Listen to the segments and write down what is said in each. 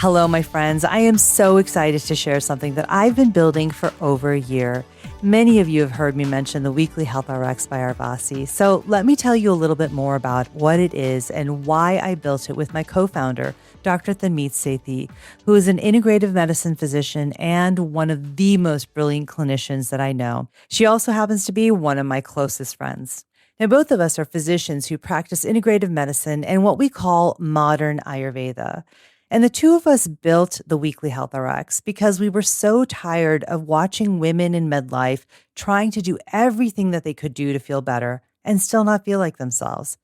Hello, my friends. I am so excited to share something that I've been building for over a year. Many of you have heard me mention the weekly Health RX by Avanti. So let me tell you a little bit more about what it is and why I built it with my co-founder, Dr. Thamit Sethi, who is an integrative medicine physician and one of the most brilliant clinicians that I know. She also happens to be one of my closest friends. Now, both of us are physicians who practice integrative medicine and what we call modern Ayurveda. And the two of us built the weekly Health RX because we were so tired of watching women in midlife trying to do everything that they could do to feel better and still not feel like themselves.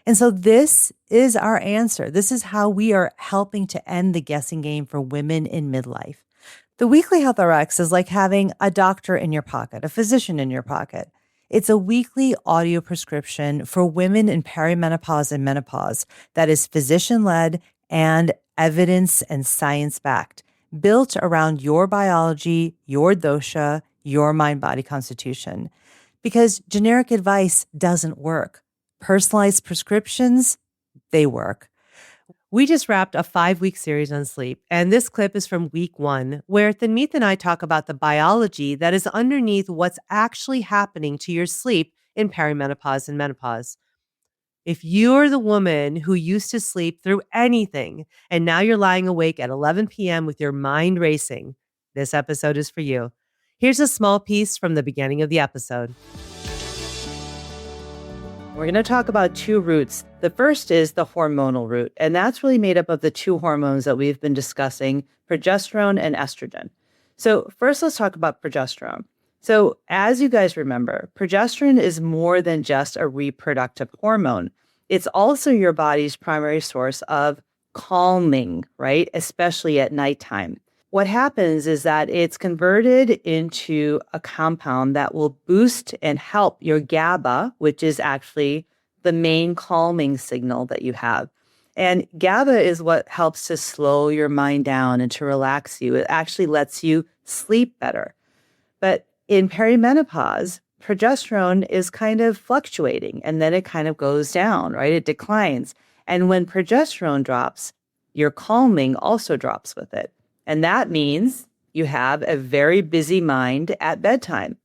And so this is our answer. This is how we are helping to end the guessing game for women in midlife. The weekly Health RX is like having a doctor in your pocket, a physician in your pocket. It's a weekly audio prescription for women in perimenopause and menopause that is physician-led and evidence and science-backed, built around your biology, your dosha, your mind-body constitution. Because generic advice doesn't work. Personalized prescriptions, they work. We just wrapped a 5-week series on sleep, and this clip is from week 1, where Thanmeet and I talk about the biology that is underneath what's actually happening to your sleep in perimenopause and menopause. If you're the woman who used to sleep through anything and now you're lying awake at 11 p.m. with your mind racing, this episode is for you. Here's a small piece from the beginning of the episode. We're going to talk about 2 roots. The first is the hormonal root, and that's really made up of the 2 hormones that we've been discussing, progesterone and estrogen. So first, let's talk about progesterone. So as you guys remember, progesterone is more than just a reproductive hormone. It's also your body's primary source of calming, right? Especially at nighttime. What happens is that it's converted into a compound that will boost and help your GABA, which is actually the main calming signal that you have. And GABA is what helps to slow your mind down and to relax you. It actually lets you sleep better. But in perimenopause, progesterone is kind of fluctuating and then it kind of goes down, right? It declines. And when progesterone drops, your calming also drops with it. And that means you have a very busy mind at bedtime,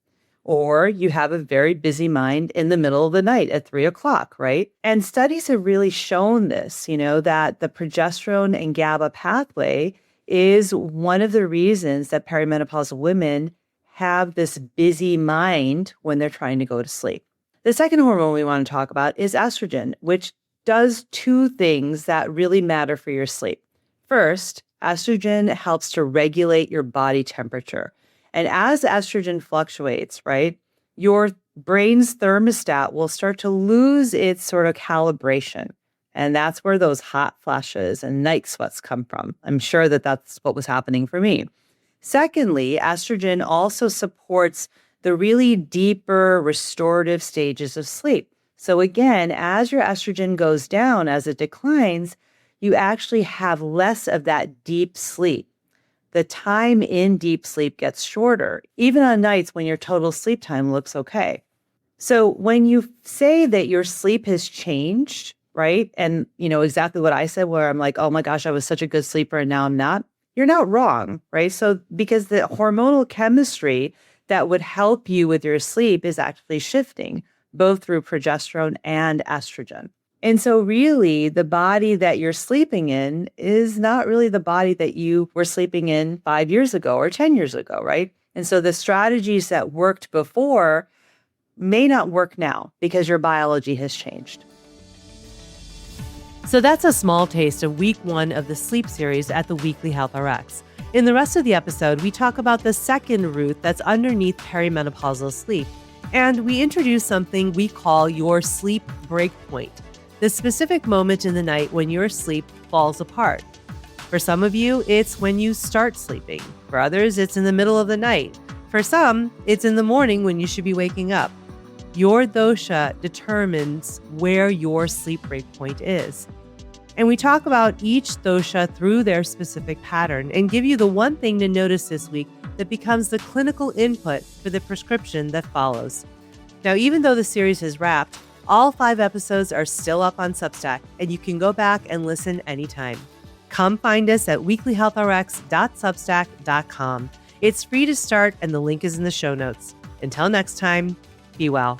or you have a very busy mind in the middle of the night at 3 o'clock, right? And studies have really shown this, that the progesterone and GABA pathway is one of the reasons that perimenopausal women have this busy mind when they're trying to go to sleep. The second hormone we want to talk about is estrogen, which does 2 things that really matter for your sleep. First, estrogen helps to regulate your body temperature. And as estrogen fluctuates, right, your brain's thermostat will start to lose its sort of calibration. And that's where those hot flashes and night sweats come from. I'm sure that that's what was happening for me. Secondly, estrogen also supports the really deeper restorative stages of sleep. So again, as your estrogen goes down, as it declines, you actually have less of that deep sleep. The time in deep sleep gets shorter, even on nights when your total sleep time looks okay. So when you say that your sleep has changed, right? And exactly what I said, where I'm like, oh my gosh, I was such a good sleeper and now I'm not. You're not wrong, right? So because the hormonal chemistry that would help you with your sleep is actually shifting, both through progesterone and estrogen. And so really, the body that you're sleeping in is not really the body that you were sleeping in 5 years ago or 10 years ago, right? And so the strategies that worked before may not work now because your biology has changed. So that's a small taste of week 1 of the sleep series at the Weekly Health RX. In the rest of the episode, we talk about the second root that's underneath perimenopausal sleep. And we introduce something we call your sleep break point, the specific moment in the night when your sleep falls apart. For some of you, it's when you start sleeping. For others, it's in the middle of the night. For some, it's in the morning when you should be waking up. Your dosha determines where your sleep break point is. And we talk about each dosha through their specific pattern and give you the one thing to notice this week that becomes the clinical input for the prescription that follows. Now, even though the series has wrapped, all 5 episodes are still up on Substack, and you can go back and listen anytime. Come find us at weeklyhealthrx.substack.com. It's free to start, and the link is in the show notes. Until next time, be well.